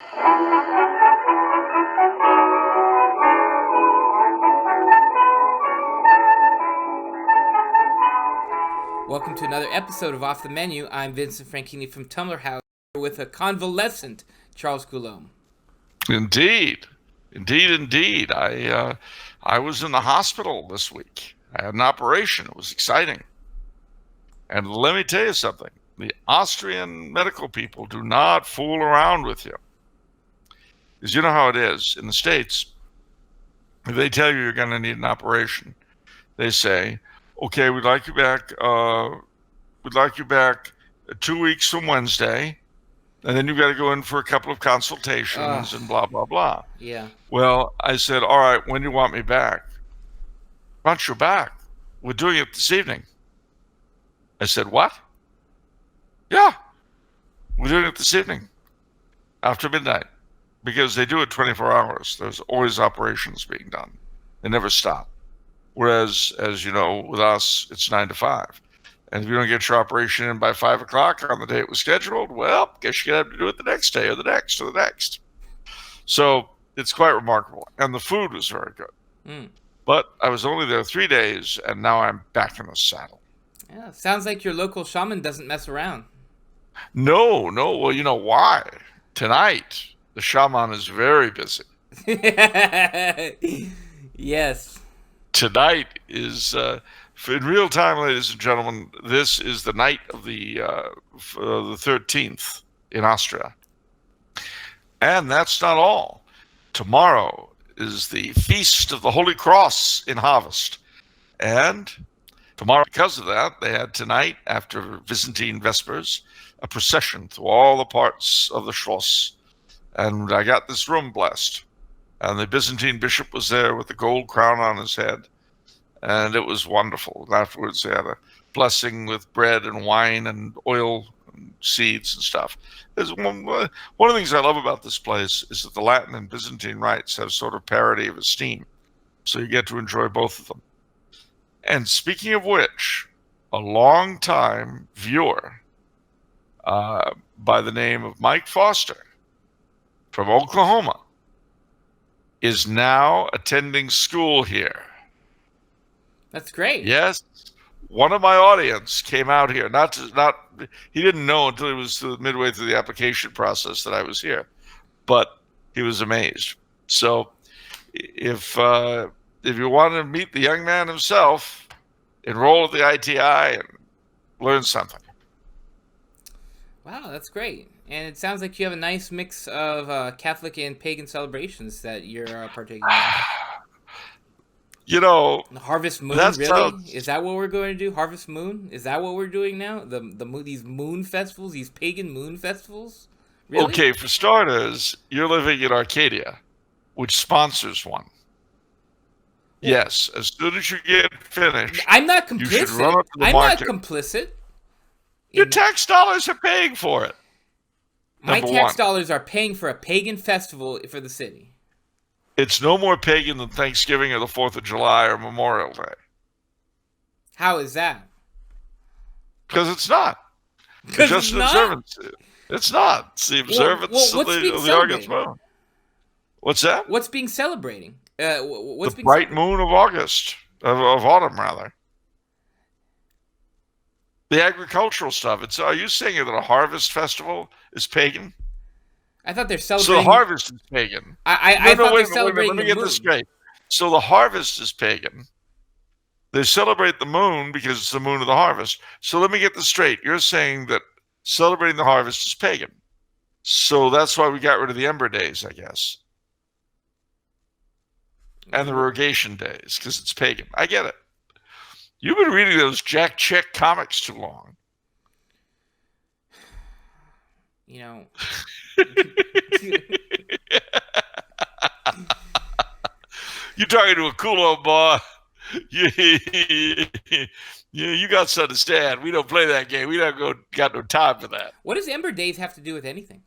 Welcome to another episode of Off the Menu. I'm Vincent Franchini from Tumblr House with a convalescent Charles Coulombe. Indeed. I was in the hospital this week. I had an operation. It was exciting. And let me tell you something. The Austrian medical people do not fool around with you. Because you know how it is. In the States, if they tell you you're going to need an operation, they say, okay, we'd like you back 2 weeks from Wednesday, and then you've got to go in for a couple of consultations and blah, blah, blah. Yeah. Well, I said, all right, when do you want me back? Want you back? We're doing it this evening. I said, what? Yeah, we're doing it this evening, after midnight, because they do it 24 hours. There's always operations being done. They never stop. Whereas, as you know, with us, it's 9 to 5. And if you don't get your operation in by 5 o'clock on the day it was scheduled, well, guess you're going to have to do it the next day or the next or the next. So it's quite remarkable. And the food was very good. But I was only there 3 days, and now I'm back in the saddle. Yeah, sounds like your local shaman doesn't mess around. No. Well, you know why? Tonight, the shaman is very busy. Yes. Tonight is, in real time, ladies and gentlemen, this is the night of the 13th in Austria. And that's not all. Tomorrow is the Feast of the Holy Cross in Harvest. And tomorrow, because of that, they had tonight, after Byzantine Vespers, a procession through all the parts of the Schloss. And I got this room blessed. And the Byzantine bishop was there with the gold crown on his head. And it was wonderful. And afterwards, they had a blessing with bread and wine and oil and seeds and stuff. One of the things I love about this place is that the Latin and Byzantine rites have sort of parity of esteem. So you get to enjoy both of them. And speaking of which, a long-time viewer by the name of Mike Foster from Oklahoma is now attending school here. That's great. Yes. One of my audience came out here. He didn't know until he was midway through the application process that I was here, but he was amazed. So if you want to meet the young man himself, enroll at the ITI and learn something. Wow, that's great. And it sounds like you have a nice mix of Catholic and pagan celebrations that you're partaking in. You know, the Harvest Moon, really? Is that what we're going to do? Harvest Moon? Is that what we're doing now? These moon festivals, these pagan moon festivals? Really? Okay, for starters, you're living in Arcadia, which sponsors one. Yeah. Yes, as soon as you get finished, I'm not complicit. You should run up to the I'm market. not complicit. Your tax dollars are paying for it. My tax dollars are paying for a pagan festival for the city. It's no more pagan than Thanksgiving or the 4th of July or Memorial Day. How is that? Because it's not. It's just an observance. It's not. It's the observance of the August moon. What's that? What's being celebrating? The bright moon of August. Of autumn, rather. The agricultural stuff. Are you saying that a harvest festival is pagan? I thought they're celebrating. So the harvest is pagan. I thought they're celebrating Let me get this straight. So the harvest is pagan. They celebrate the moon because it's the moon of the harvest. So let me get this straight. You're saying that celebrating the harvest is pagan. So that's why we got rid of the Ember Days, I guess. And the Rogation Days, because it's pagan. I get it. You've been reading those Jack Chick comics too long. You know. You're talking to a Coulombe boy. You got to understand. We don't play that game. We don't got no time for that. What does Ember Days have to do with anything?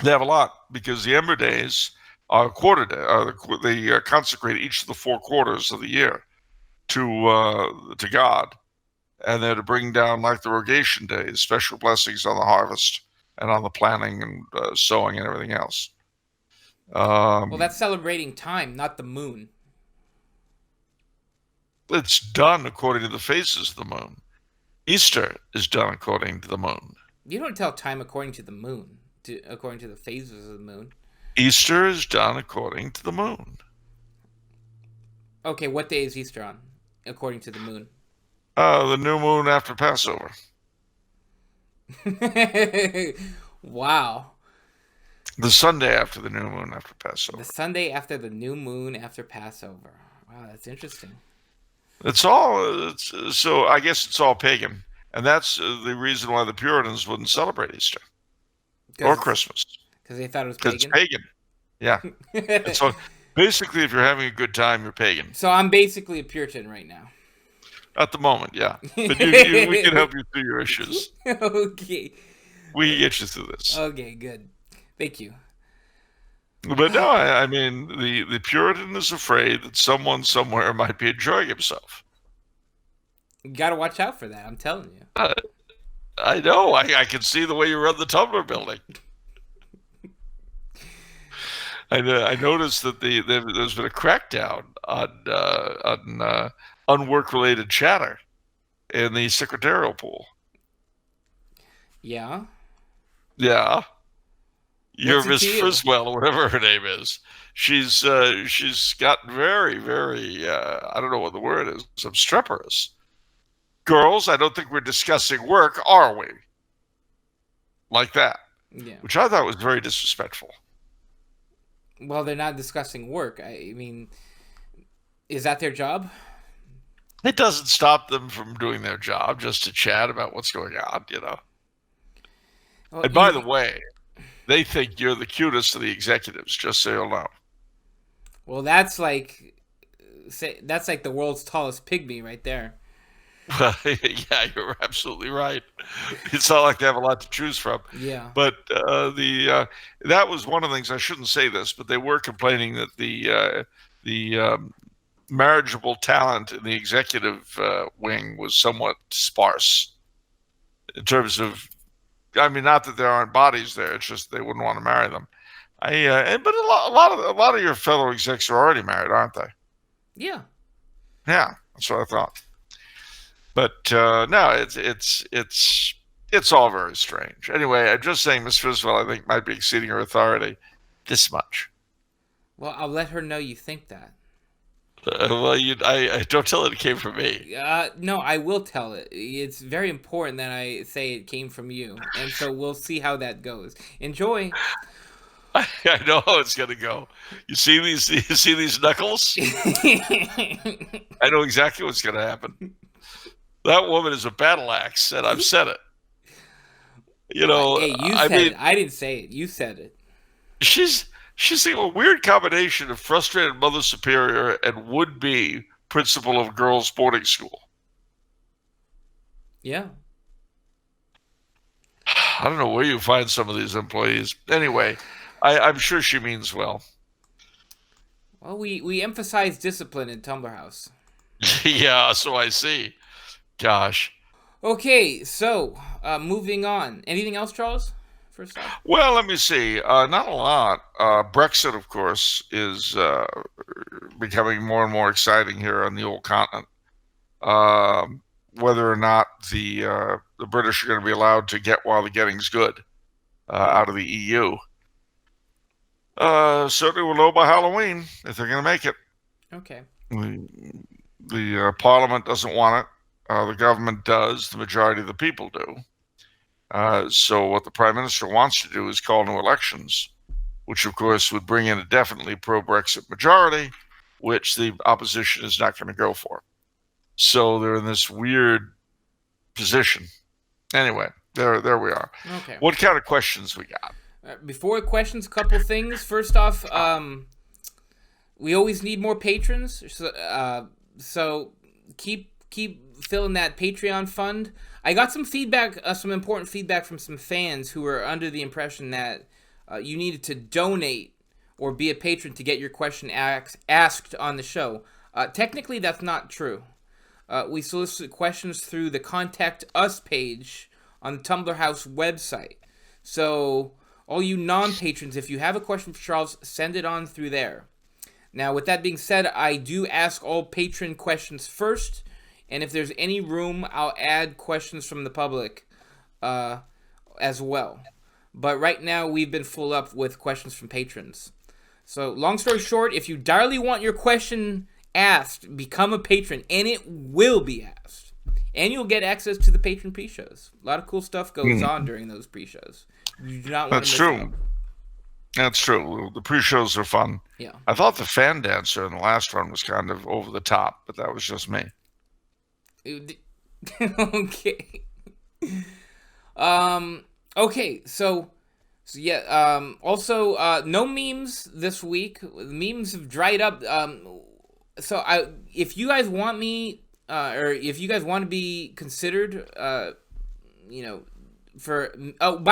They have a lot, because the Ember Days are quarter day. They consecrate each of the 4 quarters of the year to God, and they're to bring down, like the Rogation Days, special blessings on the harvest and on the planning and sowing and everything else. Well, that's celebrating time, not the moon. It's done according to the phases of the moon. Easter is done according to the moon. You don't tell time according to the moon, according to the phases of the moon. Easter is done according to the moon. Okay, what day is Easter on, according to the moon? The new moon after Passover. Wow. The Sunday after the new moon after Passover. The Sunday after the new moon after Passover. Wow, that's interesting. So I guess it's all pagan. And that's the reason why the Puritans wouldn't celebrate Easter or Christmas. Because they thought it was pagan? Because it's pagan. Yeah. And so basically, if you're having a good time, you're pagan. So I'm basically a Puritan right now. At the moment, yeah. But we can help you through your issues. Okay. We can get you through this. Okay, good. Thank you. But no, I mean, the Puritan is afraid that someone somewhere might be enjoying himself. You got to watch out for that, I'm telling you. I know. I can see the way you run the Tumblr building. I noticed that there's been a crackdown on unwork-related chatter in the secretarial pool. Yeah? Yeah. You're What's Miss it to you? Friswell, or whatever her name is. She's gotten very, very, I don't know what the word is, obstreperous. Girls, I don't think we're discussing work, are we? Like that. Yeah. Which I thought was very disrespectful. Well, they're not discussing work. I mean, is that their job? It doesn't stop them from doing their job, just to chat about what's going on, you know. Well, And by the way, they think you're the cutest of the executives, just so you'll know. Well, that's like the world's tallest pygmy right there. Yeah, you're absolutely right. It's not like they have a lot to choose from. Yeah. But that was one of the things. I shouldn't say this, but they were complaining that the marriageable talent in the executive wing was somewhat sparse in terms of. I mean, not that there aren't bodies there; it's just they wouldn't want to marry them. But a lot of your fellow execs are already married, aren't they? Yeah. Yeah, that's what I thought. But no, it's all very strange. Anyway, I'm just saying Miss Friswell, I think, might be exceeding her authority this much. Well, I'll let her know you think that. I don't tell it came from me. No, I will tell it. It's very important that I say it came from you, and so we'll see how that goes. Enjoy. I know how it's gonna go. You see these knuckles? I know exactly what's gonna happen. That woman is a battle axe, and I've said it. You know, hey, you said it. I didn't say it. You said it. She's a weird combination of frustrated mother superior and would-be principal of girls' boarding school. Yeah. I don't know where you find some of these employees. Anyway, I'm sure she means well. Well, we emphasize discipline in Tumblr House. Yeah, so I see. Gosh. Okay, so moving on. Anything else, Charles? First off. Well, let me see. Not a lot. Brexit, of course, is becoming more and more exciting here on the old continent. Whether or not the British are going to be allowed to get while the getting's good out of the EU. Certainly we'll know by Halloween if they're going to make it. Okay. The Parliament doesn't want it. The government does. The majority of the people do. So what the Prime Minister wants to do is call new elections, which of course would bring in a definitely pro-Brexit majority, which the opposition is not going to go for. So they're in this weird position. Anyway, there we are. Okay. What kind of questions we got? Before questions, a couple things. First off, we always need more patrons, so keep filling that Patreon fund. I got some feedback, some important feedback from some fans who were under the impression that you needed to donate or be a patron to get your question asked on the show. Technically, that's not true. We solicit questions through the Contact Us page on the Tumblr House website. So all you non-patrons, if you have a question for Charles, send it on through there. Now, with that being said, I do ask all patron questions first, and if there's any room, I'll add questions from the public as well. But right now, we've been full up with questions from patrons. So, long story short, if you direly want your question asked, become a patron, and it will be asked. And you'll get access to the patron pre-shows. A lot of cool stuff goes on during those pre-shows. You do not want to miss out. That's true. The pre-shows are fun. Yeah. I thought the fan dancer in the last run was kind of over the top, but that was just me. Okay. Okay, so yeah, also no memes this week. Memes have dried up. So if you guys want me or if you guys want to be considered by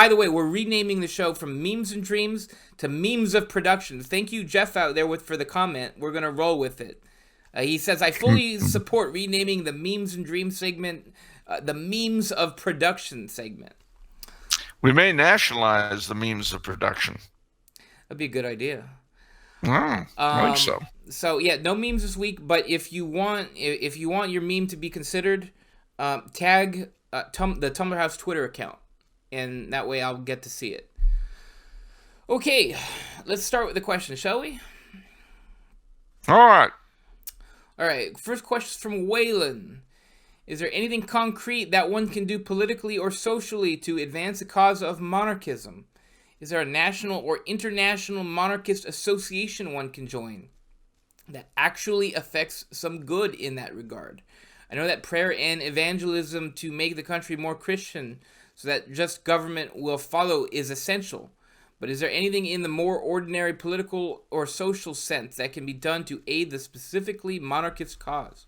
the way, we're renaming the show from Memes and Dreams to Memes of Production. Thank you, Jeff, out there for the comment. We're gonna roll with it. He says, I fully support renaming the Memes and Dreams segment the Memes of Production segment. We may nationalize the Memes of Production. That'd be a good idea. I think so. So yeah, no memes this week. But if you want your meme to be considered, tag the Tumblr House Twitter account, and that way I'll get to see it. Okay, let's start with the question, shall we? All right. First question is from Waylon. Is there anything concrete that one can do politically or socially to advance the cause of monarchism? Is there a national or international monarchist association one can join that actually affects some good in that regard? I know that prayer and evangelism to make the country more Christian so that just government will follow is essential. But is there anything in the more ordinary political or social sense that can be done to aid the specifically monarchist cause?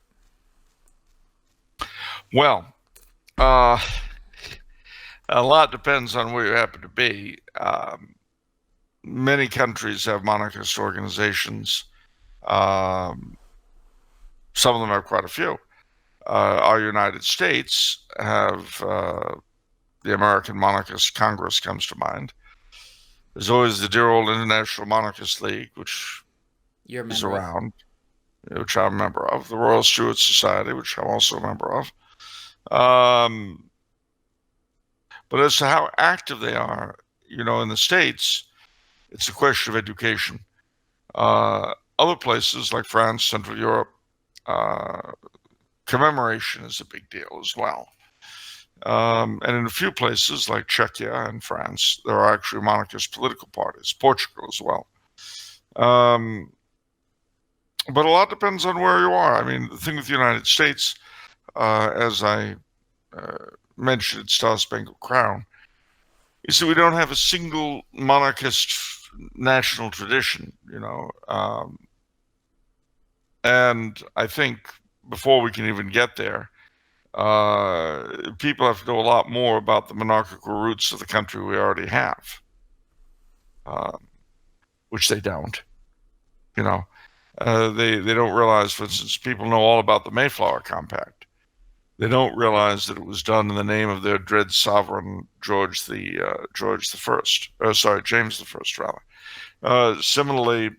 Well, a lot depends on where you happen to be. Many countries have monarchist organizations. Some of them have quite a few. Our United States have the American Monarchist Congress comes to mind. There's always the dear old International Monarchist League, which is around, which I'm a member of. The Royal Stuart Society, which I'm also a member of. But as to how active they are, in the States, it's a question of education. Other places like France, Central Europe, commemoration is a big deal as well. And in a few places like Czechia and France, there are actually monarchist political parties, Portugal as well. But a lot depends on where you are. I mean, the thing with the United States, as I mentioned, Star Spangled Crown, is that we don't have a single monarchist national tradition, and I think before we can even get there, people have to know a lot more about the monarchical roots of the country we already have, which they don't. They don't realize, for instance, people know all about the Mayflower Compact. They don't realize that it was done in the name of their dread sovereign, James the First, rather. Similarly,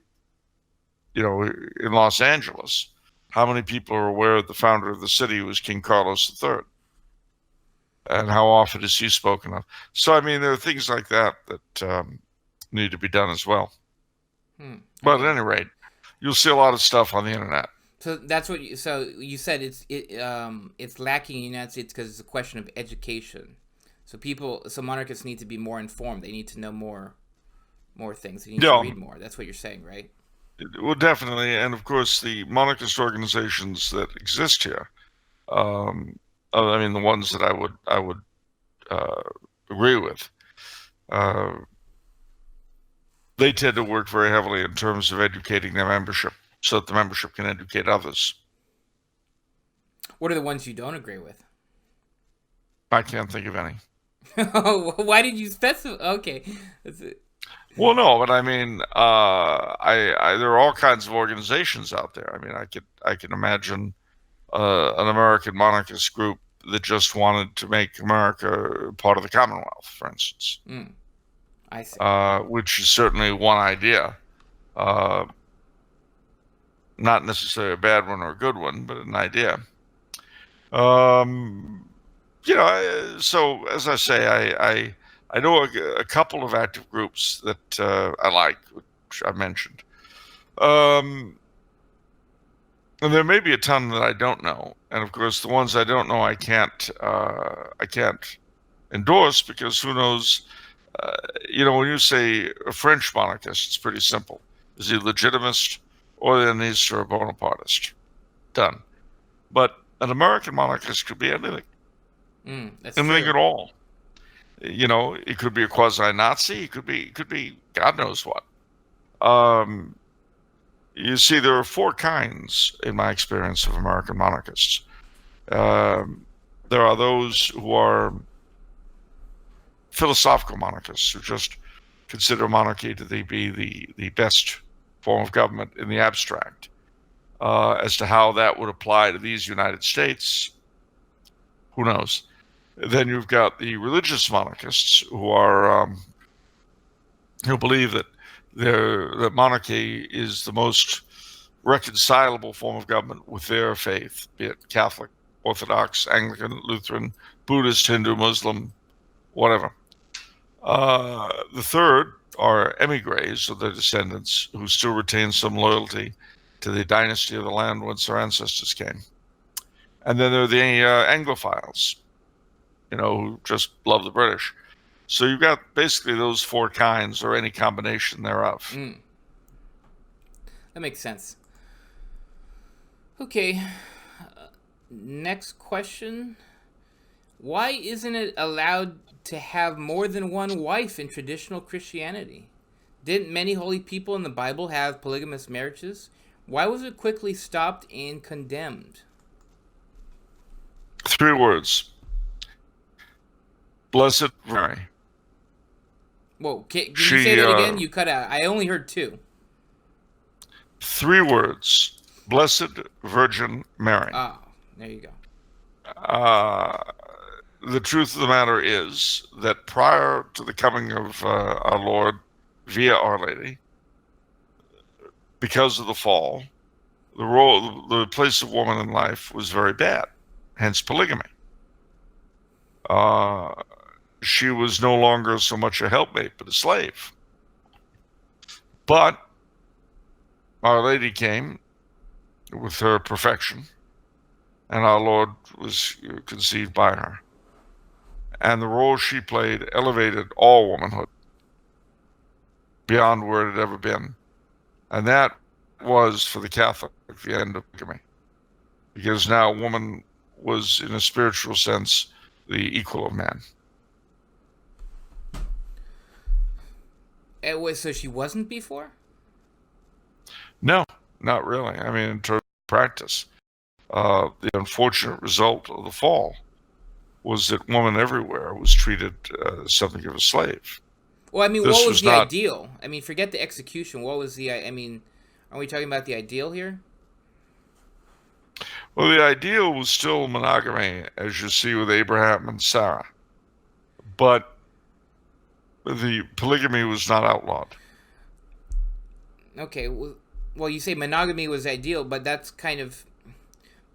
in Los Angeles, how many people are aware that the founder of the city was King Carlos III? And how often is he spoken of? So, I mean, there are things like that need to be done as well. But at any rate, you'll see a lot of stuff on the internet. So that's what you said it's lacking in the United States because it's a question of education. So monarchists need to be more informed. They need to know more things. They need to read more. That's what you're saying, right? Well, definitely, and of course, the monarchist organizations that exist here, I mean, the ones that I would agree with, they tend to work very heavily in terms of educating their membership, so that the membership can educate others. What are the ones you don't agree with? I can't think of any. Why did you specify? Okay, that's it. Well, no, but I mean, there are all kinds of organizations out there. I mean, I can imagine an American monarchist group that just wanted to make America part of the Commonwealth, for instance. I see. Which is certainly one idea. Uh, Not necessarily a bad one or a good one, but an idea. Um, so as I say, I know a couple of active groups that I like, which I mentioned. Um, and there may be a ton that I don't know, and of course, the ones I don't know, I can't endorse because who knows? Uh, when you say a French monarchist, it's pretty simple. Is he a legitimist or an East or a Bonapartist? Done. But an American monarchist could be anything, That's anything true. at all. It could be a quasi-Nazi. It could be God knows what. Um, you see, there are four kinds, in my experience, of American monarchists. Um, there are those who are philosophical monarchists who just consider monarchy to be the best form of government in the abstract. As to how that would apply to these United States, who knows? Then you've got the religious monarchists who believe that monarchy is the most reconcilable form of government with their faith, be it Catholic, Orthodox, Anglican, Lutheran, Buddhist, Hindu, Muslim, whatever. The third are emigres, or their descendants, who still retain some loyalty to the dynasty of the land whence their ancestors came. And then there are the Anglophiles, who just love the British. So you've got basically those four kinds, or any combination thereof. That makes sense. Okay. Next question. Why isn't it allowed to have more than one wife in traditional Christianity? Didn't many holy people in the Bible have polygamous marriages? Why was it quickly stopped and condemned? 3 words. Blessed Mary. Whoa, can you say that again? You cut out. I only heard 2. 3 words. Blessed Virgin Mary. Oh, there you go. The truth of the matter is that prior to the coming of our Lord via Our Lady, because of the fall, the place of woman in life was very bad, hence polygamy. She was no longer so much a helpmate, but a slave. But Our Lady came with her perfection, and our Lord was conceived by her. And the role she played elevated all womanhood beyond where it had ever been. And that was, for the Catholic, the end of polygamy. Because now woman was, in a spiritual sense, the equal of man. So she wasn't before? No, not really. I mean, in terms of practice, the unfortunate result of the fall was that woman everywhere was treated as something of a slave. Well, I mean, This what was was the not. ideal? I mean, forget the execution. What was the? I mean, are we talking about the ideal here? Well, the ideal was still monogamy, as you see with Abraham and Sarah. But the polygamy was not outlawed. Okay. Well, you say monogamy was ideal, but that's kind of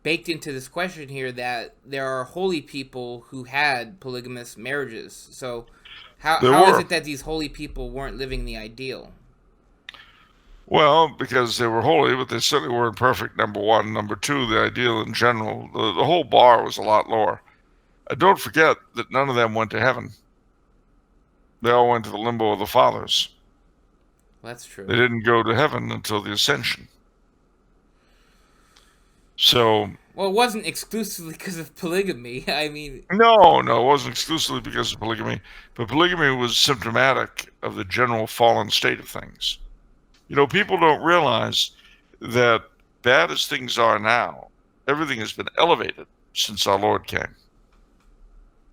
baked into this question here that there are holy people who had polygamous marriages. So There how is were. it that these holy people weren't living the ideal? Well, because they were holy, but they certainly weren't perfect, number one. Number two, the ideal in general, the whole bar was a lot lower. Don't forget that none of them went to heaven. They all went to the limbo of the fathers. Well, that's true. They didn't go to heaven until the ascension. So, Well, it wasn't exclusively because of polygamy. I mean, no, it wasn't exclusively because of polygamy, but polygamy was symptomatic of the general fallen state of things. People don't realize that bad as things are now, everything has been elevated since our Lord came.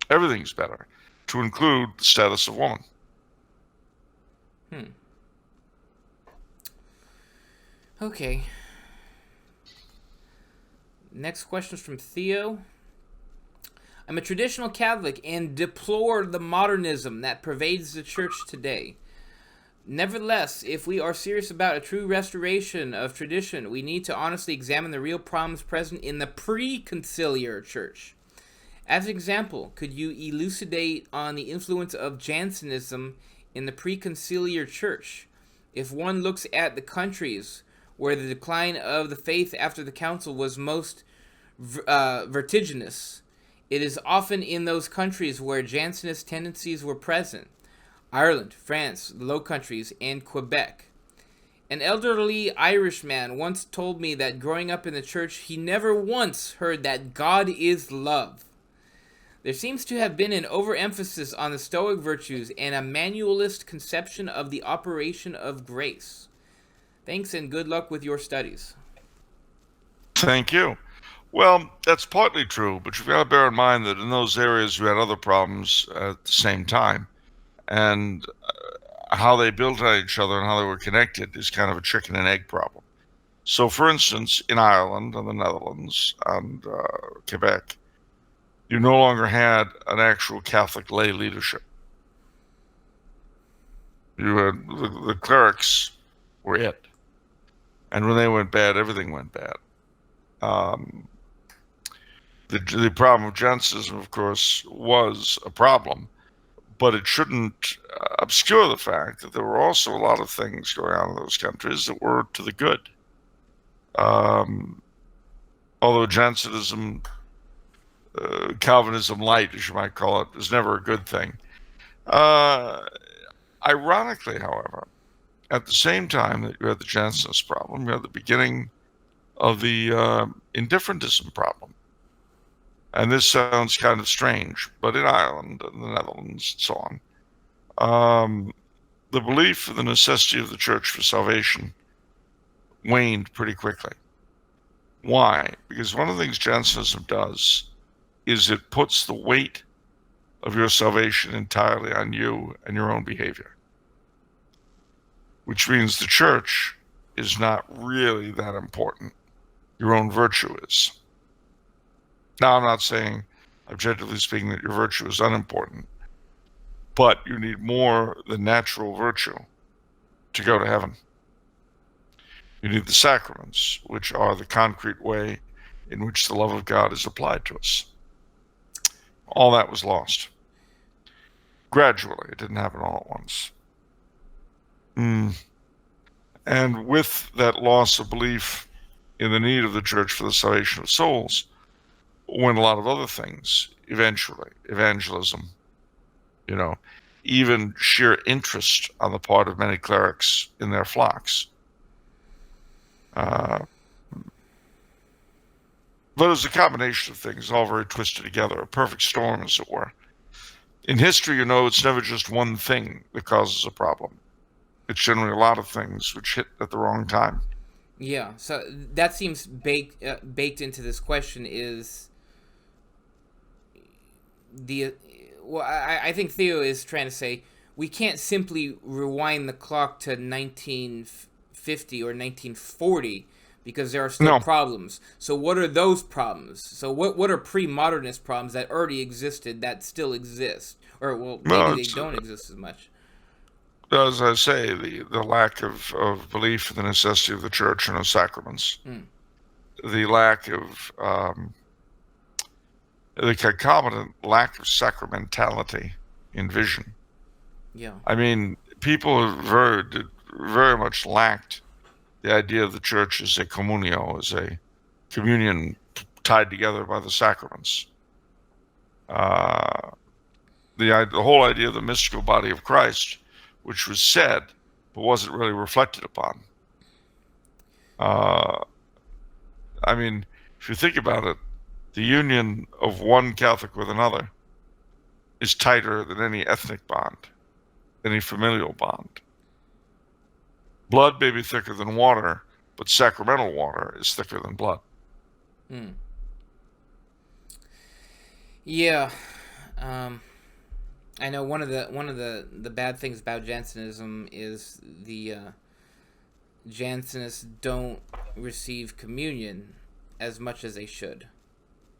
Everything's better, to include the status of woman. Okay. Next question is from Theo. I'm a traditional Catholic and deplore the modernism that pervades the church today. Nevertheless, if we are serious about a true restoration of tradition, we need to honestly examine the real problems present in the Pre-Conciliar church. As an example, could you elucidate on the influence of Jansenism in the Pre-Conciliar church? If one looks at the countries where the decline of the faith after the council was most vertiginous, it is often in those countries where Jansenist tendencies were present. Ireland, France, the Low Countries, and Quebec. An elderly Irish man once told me that growing up in the church, he never once heard that God is love. There seems to have been an overemphasis on the Stoic virtues and a manualist conception of the operation of grace. Thanks and good luck with your studies. Thank you. Well, that's partly true, but you've got to bear in mind that in those areas you had other problems at the same time. And how they built on each other and how they were connected is kind of a chicken and egg problem. So, for instance, in Ireland and the Netherlands and Quebec, you no longer had an actual Catholic lay leadership. You had the clerics were it. And when they went bad, everything went bad. The problem of Jansenism, of course, was a problem, but it shouldn't obscure the fact that there were also a lot of things going on in those countries that were to the good. Although Jansenism, Calvinism light, as you might call it, is never a good thing. Ironically, however, at the same time that you had the Jansenist problem, you had the beginning of the indifferentism problem. And this sounds kind of strange, but in Ireland and the Netherlands and so on, the belief in the necessity of the church for salvation waned pretty quickly. Why? Because one of the things Jansenism does is it puts the weight of your salvation entirely on you and your own behavior, which means the church is not really that important. Your own virtue is. Now, I'm not saying, objectively speaking, that your virtue is unimportant, but you need more than natural virtue to go to heaven. You need the sacraments, which are the concrete way in which the love of God is applied to us. All that was lost. Gradually, it didn't happen all at once. And with that loss of belief in the need of the church for the salvation of souls, went a lot of other things eventually. Evangelism, even sheer interest on the part of many clerics in their flocks. But it was a combination of things, all very twisted together, a perfect storm, as it were. In history, it's never just one thing that causes a problem. It's generally a lot of things which hit at the wrong time. Yeah, so that seems baked into this question is I think Theo is trying to say we can't simply rewind the clock to 1950 or 1940 because there are still problems. So what are those problems? So what are pre-modernist problems that already existed that still exist? Or, maybe they don't exist as much. As I say, the lack of belief in the necessity of the church and of sacraments. The lack of, the concomitant lack of sacramentality in vision. Yeah. I mean, people very much lacked the idea of the church as a communio, as a communion tied together by the sacraments. The whole idea of the mystical body of Christ, which was said but wasn't really reflected upon. I mean, if you think about it, the union of one Catholic with another is tighter than any ethnic bond, any familial bond. Blood may be thicker than water, but sacramental water is thicker than blood. Yeah. I know one of the bad things about Jansenism is the Jansenists don't receive communion as much as they should.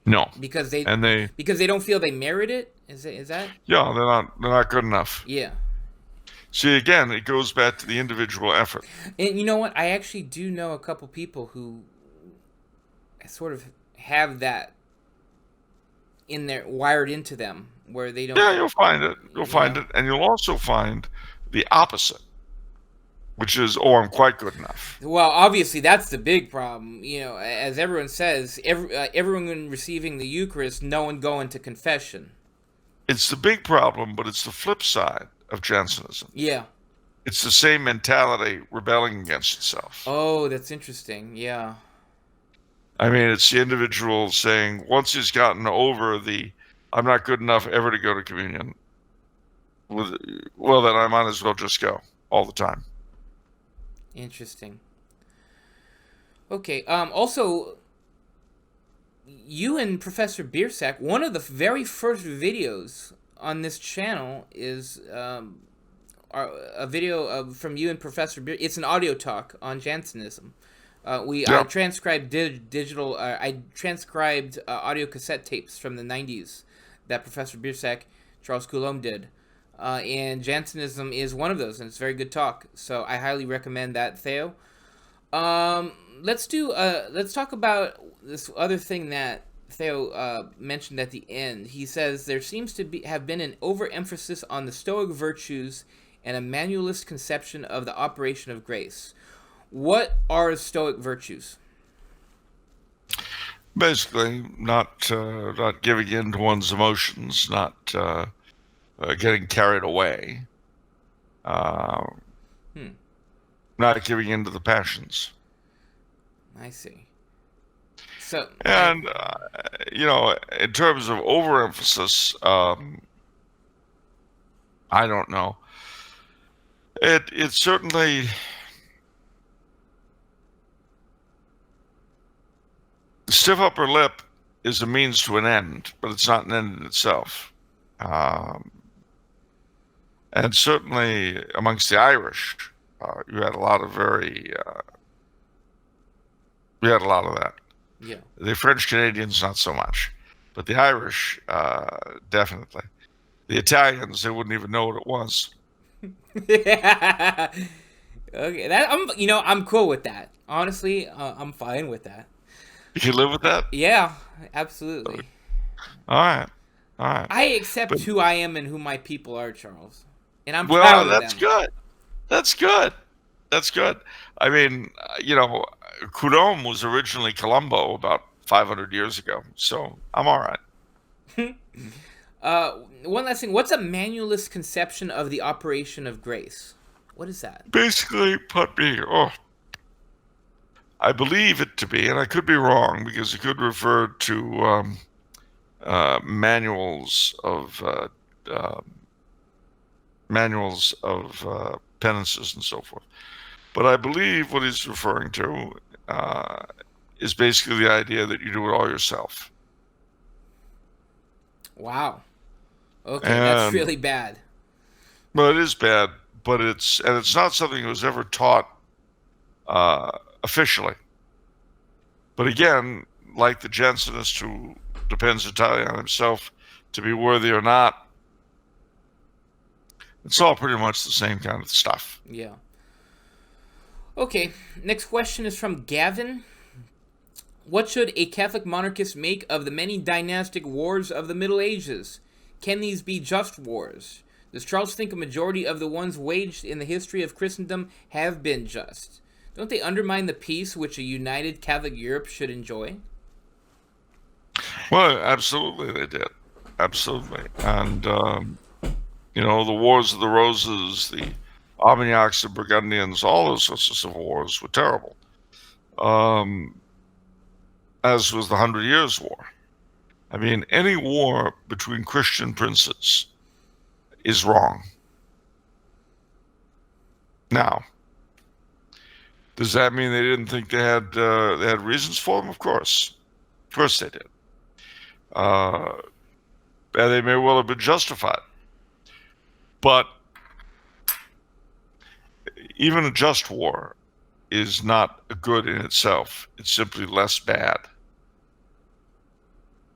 No, because they and they because they don't feel they merit it. Is that? yeah, they're not good enough. Yeah. See, again, it goes back to the individual effort. And you know what? I actually do know a couple people who sort of have that in their wired into them where they don't. Yeah, you'll find it. You'll find Yeah. it, and you'll also find the opposite, which is, oh, I'm quite good enough. Well, obviously that's the big problem. You know, as everyone says, everyone receiving the Eucharist, no one going to confession. It's the big problem, but it's the flip side of Jansenism. Yeah. It's the same mentality rebelling against itself. Oh, that's interesting. Yeah. I mean, it's the individual saying, once he's gotten over the, I'm not good enough ever to go to communion, well, then I might as well just go all the time. Interesting. Okay. Also, you and Professor Biersack, one of the very first videos on this channel is a video from you and Professor Beer. It's an audio talk on Jansenism. I transcribed digital. I transcribed audio cassette tapes from the '90s that Professor Biersack, Charles Coulombe did, and Jansenism is one of those, and it's a very good talk. So I highly recommend that, Theo. Let's talk about this other thing that Theo mentioned at the end. He says there seems to have been an overemphasis on the Stoic virtues and a manualist conception of the operation of grace. What are Stoic virtues? Basically, not giving in to one's emotions, not getting carried away, not giving in to the passions. I see. So, and in terms of overemphasis, I don't know. It certainly. Stiff upper lip is a means to an end, but it's not an end in itself. And certainly amongst the Irish, you had a lot of that. Yeah. The French Canadians, not so much, but the Irish, definitely. The Italians, they wouldn't even know what it was. Okay, I'm cool with that. Honestly, I'm fine with that. You can live with that? Yeah, absolutely. All right. I accept who I am and who my people are, Charles. And I'm proud of them. That's good. I mean, Coulombe was originally Colombo about 500 years ago, so I'm all right. One last thing. What's a manualist conception of the operation of grace? What is that? Basically, I believe it to be, and I could be wrong because it could refer to manuals of penances and so forth. But I believe what he's referring to is basically the idea that you do it all yourself. Wow. Okay, that's really bad. Well, it is bad, but it's not something that was ever taught officially. But again, like the Jansenist who depends entirely on himself to be worthy or not, it's all pretty much the same kind of stuff. Yeah. Okay, next question is from Gavin. What should a Catholic monarchist make of the many dynastic wars of the Middle Ages? Can these be just wars? Does Charles think a majority of the ones waged in the history of Christendom have been just? Don't they undermine the peace which a united Catholic Europe should enjoy? Well, absolutely they did. Absolutely. And, the Wars of the Roses, the Armagnacs and Burgundians, all those sorts of civil wars were terrible. As was the 100 Years' War. I mean, any war between Christian princes is wrong. Now, does that mean they didn't think they had reasons for them? Of course they did. And they may well have been justified. But even a just war is not a good in itself. It's simply less bad.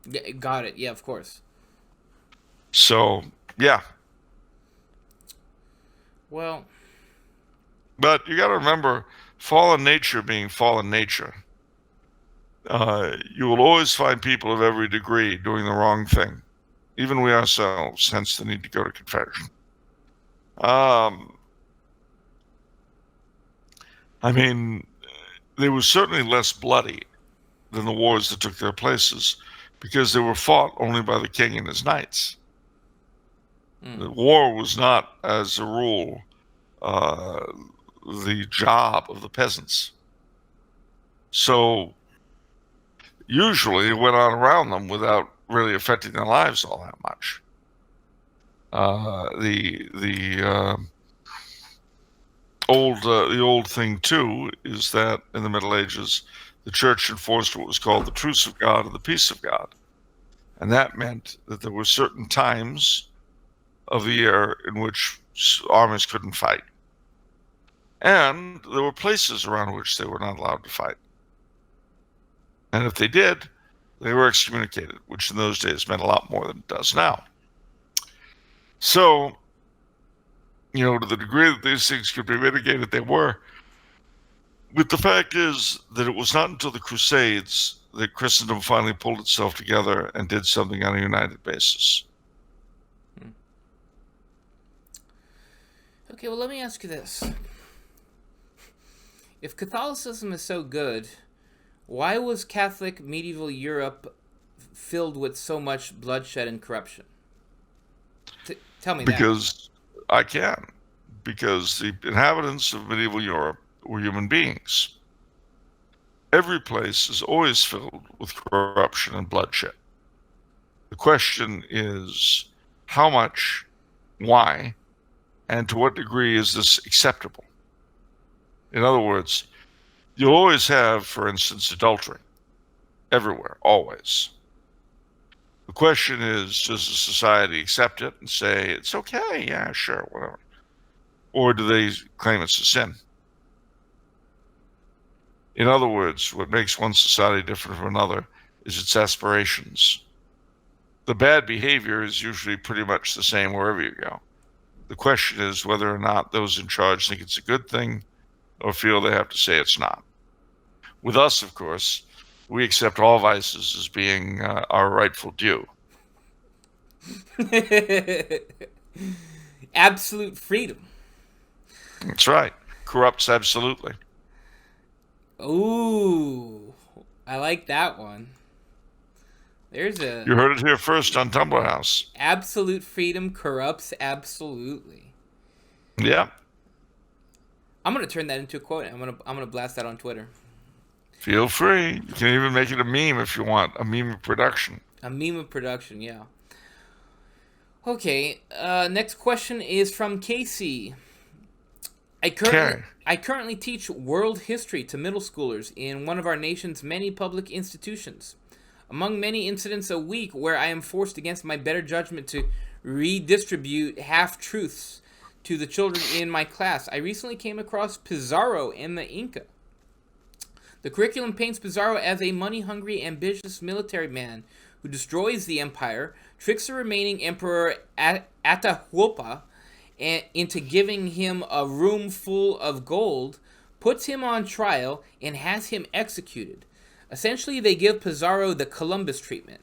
Yeah, got it. Yeah, of course. So, yeah. Well, But you got to remember, fallen nature being fallen nature. You will always find people of every degree doing the wrong thing, even we ourselves, hence the need to go to confession. I mean, they were certainly less bloody than the wars that took their places because they were fought only by the king and his knights. The war was not, as a rule, uh, the job of the peasants. So usually it went on around them without really affecting their lives all that much. The old thing too is that in the Middle Ages, the church enforced what was called the truce of God and the peace of God, and that meant that there were certain times of the year in which armies couldn't fight, and there were places around which they were not allowed to fight, and if they did, they were excommunicated, which in those days meant a lot more than it does now. So, to the degree that these things could be mitigated, they were. But the fact is that it was not until the Crusades that Christendom finally pulled itself together and did something on a united basis. Okay, well, let me ask you this. If Catholicism is so good, why was Catholic medieval Europe filled with so much bloodshed and corruption? Tell me because I can. Because the inhabitants of medieval Europe were human beings. Every place is always filled with corruption and bloodshed. The question is how much, why, and to what degree is this acceptable? In other words, you'll always have, for instance, adultery. Everywhere, always. The question is, does the society accept it and say, it's okay, yeah, sure, whatever? Or do they claim it's a sin? In other words, what makes one society different from another is its aspirations. The bad behavior is usually pretty much the same wherever you go. The question is whether or not those in charge think it's a good thing or feel they have to say it's not. With us, of course, we accept all vices as being our rightful due. Absolute freedom. That's right. Corrupts absolutely. Ooh, I like that one. You heard it here first on Tumblr House. Absolute freedom corrupts absolutely. Yeah. I'm gonna turn that into a quote. I'm gonna blast that on Twitter. Feel free. You can even make it a meme if you want. A meme of production. A meme of production, yeah. Okay. Next question is from Casey. I currently teach world history to middle schoolers in one of our nation's many public institutions. Among many incidents a week where I am forced against my better judgment to redistribute half-truths to the children in my class, I recently came across Pizarro and the Inca. The curriculum paints Pizarro as a money-hungry, ambitious military man who destroys the empire, tricks the remaining emperor Atahualpa into giving him a room full of gold, puts him on trial, and has him executed. Essentially, they give Pizarro the Columbus treatment.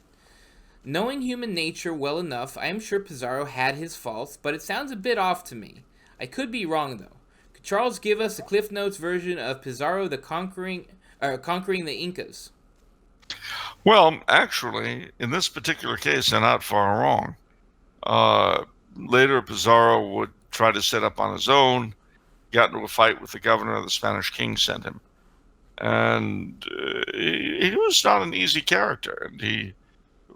Knowing human nature well enough, I am sure Pizarro had his faults, but it sounds a bit off to me. I could be wrong, though. Could Charles give us a Cliff Notes version of Pizarro the conquering the Incas? Well, actually, in this particular case, they're not far wrong. Later, Pizarro would try to set up on his own, got into a fight with the governor the Spanish king sent him. And he was not an easy character, and he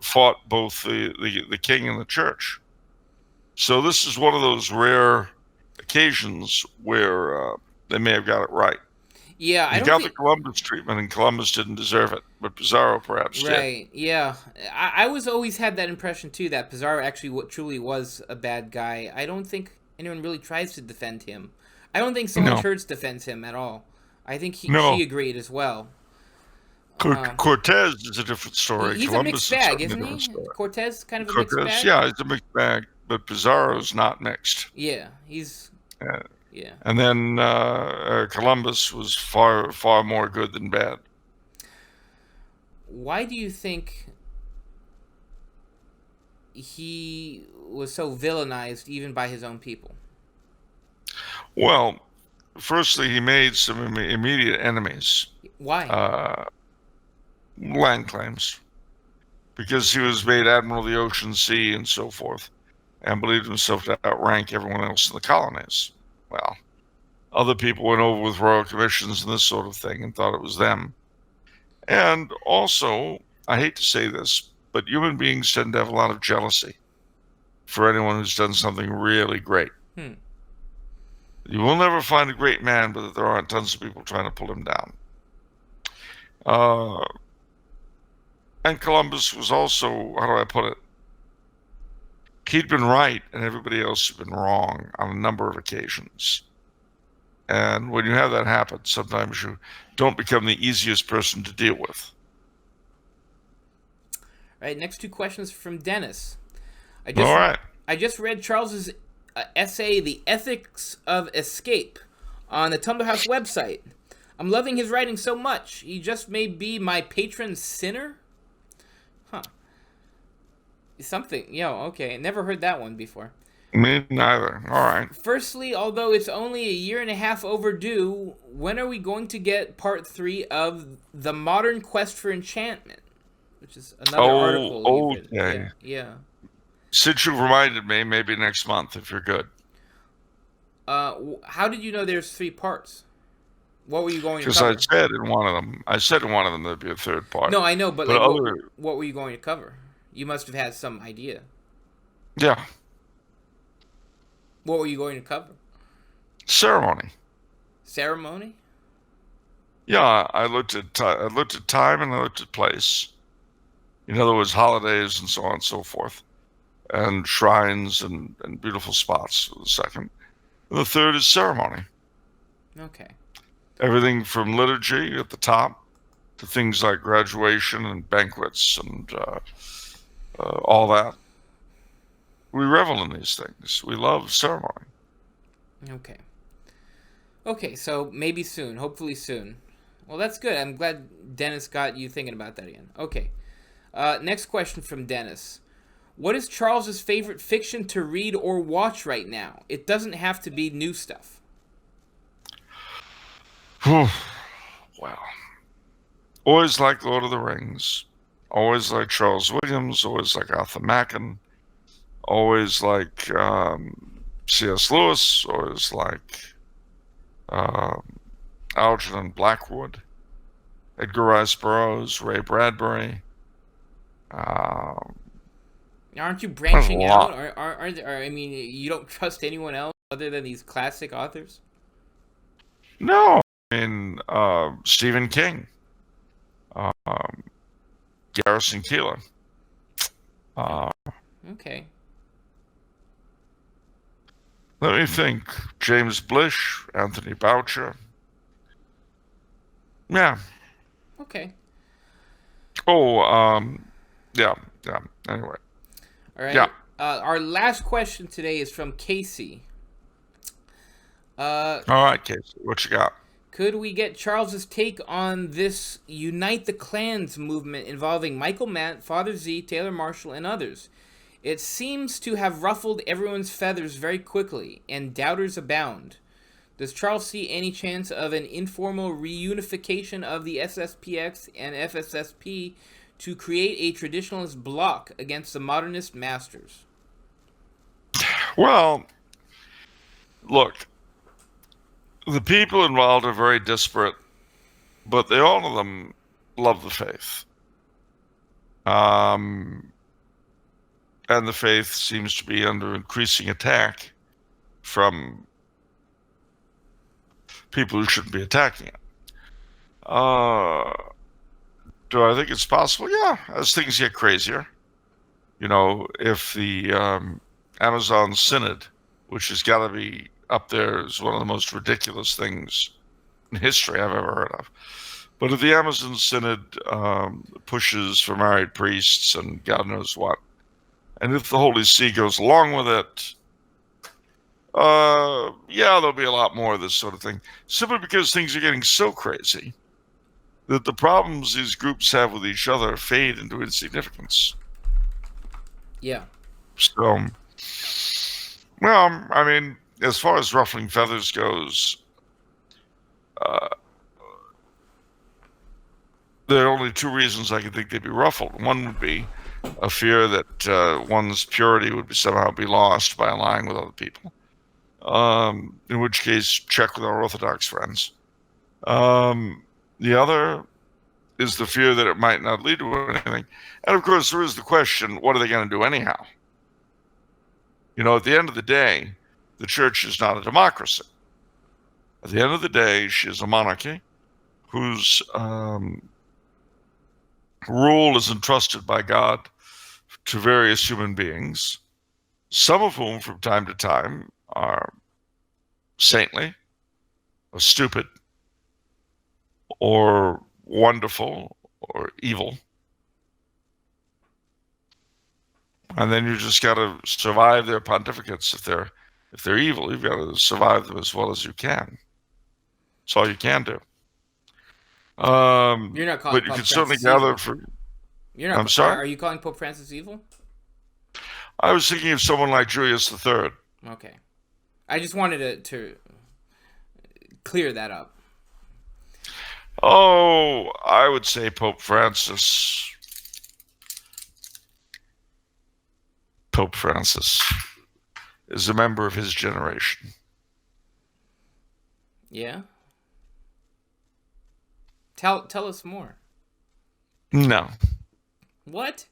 fought both the king and the church. So this is one of those rare occasions where they may have got it right. Yeah, he got the Columbus treatment, and Columbus didn't deserve it, but Pizarro perhaps did. Right, yeah. I was always had that impression, too, that Pizarro actually truly was a bad guy. I don't think anyone really tries to defend him. I don't think Someone Church defends him at all. I think she agreed as well. Cortez is a different story. He's a mixed Columbus is bag, certainly a isn't different he? story. Cortez kind of a mixed Cortez, bag. yeah, he's a mixed bag, but Pizarro's not mixed. Yeah, he's Uh, yeah. and then Columbus was far more good than bad. Why do you think he was so villainized even by his own people? Well, firstly, he made some immediate enemies. Why? Land claims, because he was made admiral of the ocean, sea, and so forth, and believed himself to outrank everyone else in the colonies. Well, other people went over with royal commissions and this sort of thing and thought it was them. And also, I hate to say this, but human beings tend to have a lot of jealousy for anyone who's done something really great. You will never find a great man, but there aren't tons of people trying to pull him down. And Columbus was also, how do I put it? He'd been right, and everybody else had been wrong on a number of occasions. And when you have that happen, sometimes you don't become the easiest person to deal with. All right, next two questions from Dennis. All right. I just read Charles's essay, The Ethics of Escape, on the Tumblr House website. I'm loving his writing so much. He just may be my patron sinner? Huh. Something. Okay. Never heard that one before. Me neither. All right. Firstly, although it's only a year and a half overdue, when are we going to get part 3 of The Modern Quest for Enchantment? Which is another article. Okay. Yeah. Since you've reminded me, maybe next month if you're good. How did you know there's 3 parts? What were you going to cover? Because I said in one of them there'd be a third part. No, I know, but like, what were you going to cover? You must have had some idea. Yeah. What were you going to cover? Ceremony. Ceremony? Yeah, I looked at time and I looked at place. In other words, holidays and so on and so forth, and shrines and beautiful spots for the second. And the third is ceremony. Okay. Everything from liturgy at the top to things like graduation and banquets and all that. We revel in these things. We love ceremony. Okay, so maybe soon. Hopefully soon. Well, that's good. I'm glad Dennis got you thinking about that again. Okay. Next question from Dennis. What is Charles's favorite fiction to read or watch right now? It doesn't have to be new stuff. Well, always like Lord of the Rings. Always like Charles Williams. Always like Arthur Machen. Always like C.S. Lewis. Always like Algernon Blackwood. Edgar Rice Burroughs. Ray Bradbury. Aren't you branching out? I mean, you don't trust anyone else other than these classic authors? No, I mean Stephen King, Garrison Keillor. Okay. Let me think. James Blish, Anthony Boucher. Yeah. Okay. Oh, yeah. Anyway. All right. Yeah. Our last question today is from Casey. All right, Casey. What you got? Could we get Charles's take on this Unite the Clans movement involving Michael Mann, Father Z, Taylor Marshall, and others? It seems to have ruffled everyone's feathers very quickly, and doubters abound. Does Charles see any chance of an informal reunification of the SSPX and FSSP to create a traditionalist bloc against the modernist masters? Well, look, the people involved are very disparate, but all of them love the faith. And the faith seems to be under increasing attack from people who shouldn't be attacking it. Do I think it's possible? Yeah, as things get crazier. You know, if the Amazon Synod, which has got to be up there as one of the most ridiculous things in history I've ever heard of, But if the Amazon Synod pushes for married priests and God knows what, and if the Holy See goes along with it, yeah, there'll be a lot more of this sort of thing. Simply because things are getting so crazy that the problems these groups have with each other fade into insignificance. Yeah. So, well, I mean, as far as ruffling feathers goes, there are only two reasons I can think they'd be ruffled. One would be a fear that one's purity would somehow be lost by allying with other people. In which case, check with our Orthodox friends. The other is the fear that it might not lead to anything. And of course, there is the question, what are they going to do anyhow? You know, at the end of the day, the church is not a democracy. At the end of the day, she is a monarchy whose rule is entrusted by God to various human beings, some of whom from time to time are saintly or stupid or wonderful or evil. And then you just got to survive their pontificates. If they're evil, you've got to survive them as well as you can. That's all you can do. You're not calling but you Pope can certainly Francis gather evil. for. I'm sorry? Are you calling Pope Francis evil? I was thinking of someone like Julius III. Okay. I just wanted to clear that up. Oh, I would say Pope Francis. Pope Francis is a member of his generation. Yeah? Tell us more. No. What?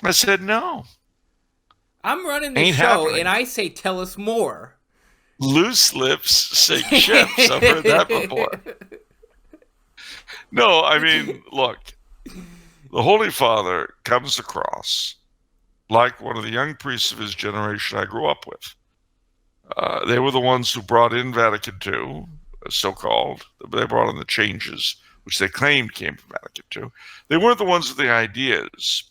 I said no. I'm running the Ain't show, happening. and I say tell us more. Loose lips sink ships. I've heard that before. No, I mean, look, the Holy Father comes across like one of the young priests of his generation I grew up with. They were the ones who brought in Vatican II, so-called. They brought in the changes, which they claimed came from Vatican II. They weren't the ones with the ideas.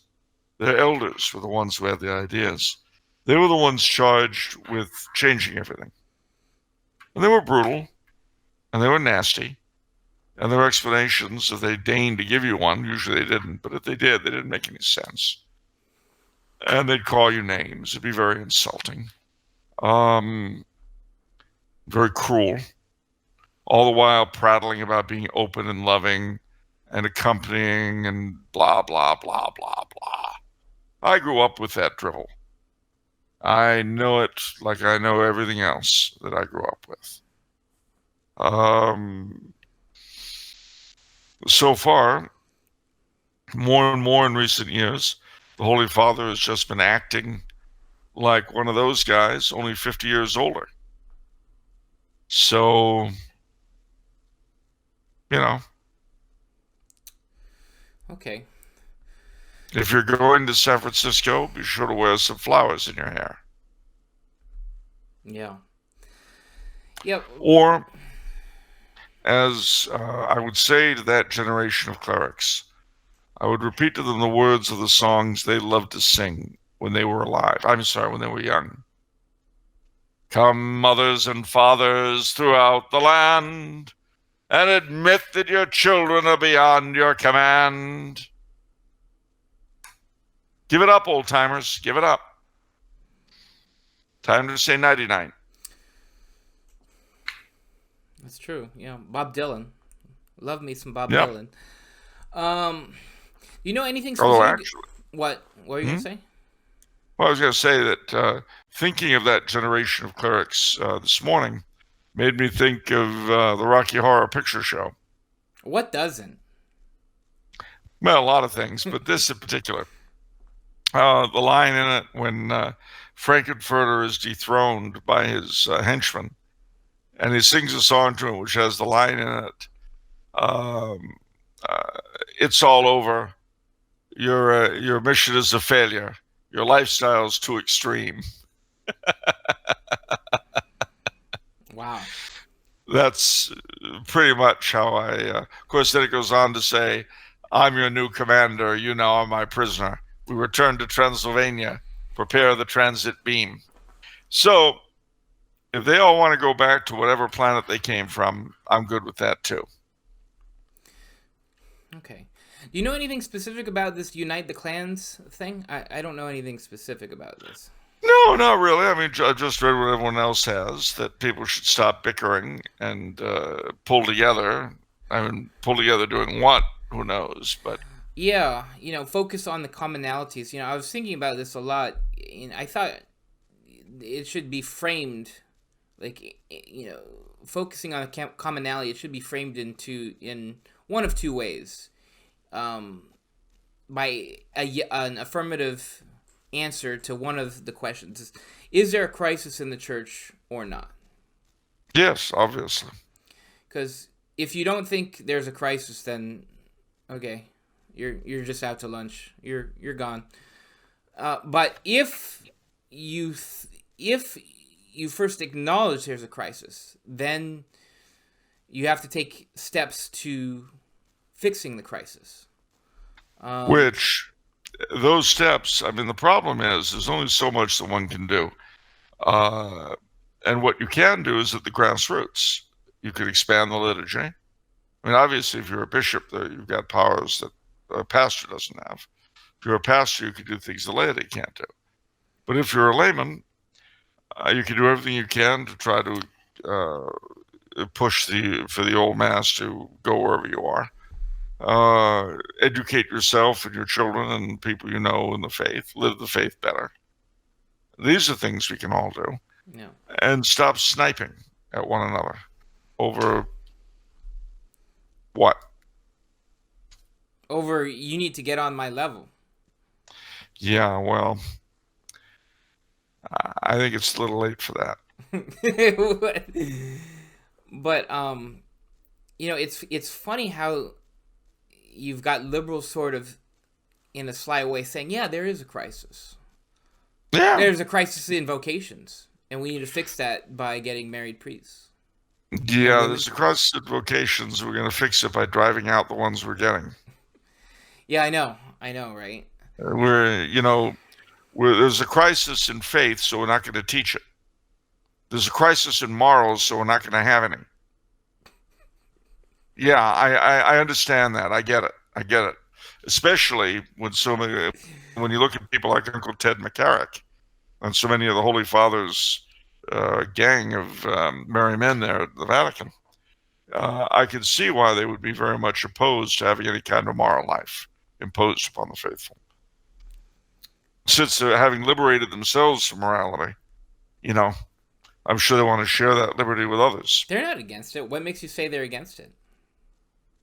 Their elders were the ones who had the ideas. They were the ones charged with changing everything. And they were brutal, and they were nasty, and their explanations, if they deigned to give you one, usually they didn't, but if they did, they didn't make any sense. And they'd call you names. It'd be very insulting. Very cruel. All the while prattling about being open and loving and accompanying and blah, blah, blah, blah, blah. I grew up with that drivel. I know it like I know everything else that I grew up with. So far, more and more in recent years, the Holy Father has just been acting like one of those guys, only 50 years older. So, you know. Okay. If you're going to San Francisco, be sure to wear some flowers in your hair. Yeah. Yep. Or, as I would say to that generation of clerics, I would repeat to them the words of the songs they loved to sing when they were alive. I'm sorry, when they were young. Come, mothers and fathers throughout the land, and admit that your children are beyond your command. Give it up, old-timers. Give it up. Time to say 99. That's true. Yeah, Bob Dylan. Love me some Bob Yep. Dylan. You know anything Although specific? actually, What were you going to say? well, I was going to say that thinking of that generation of clerics this morning made me think of the Rocky Horror Picture Show. What doesn't? Well, a lot of things, but this in particular. The line in it when Frankenfurter is dethroned by his henchman, and he sings a song to him which has the line in it, it's all over. Your mission is a failure. Your lifestyle's too extreme. Wow. That's pretty much how of course, then it goes on to say, I'm your new commander, you now are my prisoner. We return to Transylvania, prepare the transit beam. So, if they all want to go back to whatever planet they came from, I'm good with that too. Okay. Do you know anything specific about this Unite the Clans thing? I don't know anything specific about this. No, not really. I mean, I just read what everyone else has, that people should stop bickering and pull together. I mean, pull together doing what? Who knows? But yeah, focus on the commonalities. I was thinking about this a lot, and I thought it should be framed like, focusing on a commonality. It should be framed in one of two ways, by an affirmative answer to one of the questions: is there a crisis in the church or not? yes, obviously. Because if you don't think there's a crisis, then okay, you're just out to lunch. You're gone. But if you first acknowledge there's a crisis, then you have to take steps to fixing the crisis. Which, those steps, I mean, the problem is there's only so much that one can do. And what you can do is at the grassroots. You could expand the liturgy. I mean, obviously, if you're a bishop, you've got powers that a pastor doesn't have. If you're a pastor, you can do things the laity can't do. But if you're a layman, you can do everything you can to try to push for the old mass to go wherever you are. Educate yourself and your children and people you know in the faith. Live the faith better. These are things we can all do. Yeah. And stop sniping at one another over what? Over, you need to get on my level. Yeah, well, I think it's a little late for that. But it's funny how you've got liberals sort of in a sly way saying, yeah, there is a crisis. Yeah. There's a crisis in vocations, and we need to fix that by getting married priests. Yeah, there's a crisis in vocations. We're going to fix it by driving out the ones we're getting. Yeah, I know, right? There's a crisis in faith, so we're not going to teach it. There's a crisis in morals, so we're not going to have any. Yeah, I understand that. I get it. Especially when when you look at people like Uncle Ted McCarrick and so many of the Holy Father's gang of merry men there at the Vatican. I can see why they would be very much opposed to having any kind of moral life imposed upon the faithful. Since they're having liberated themselves from morality, I'm sure they want to share that liberty with others. They're not against it. What makes you say they're against it?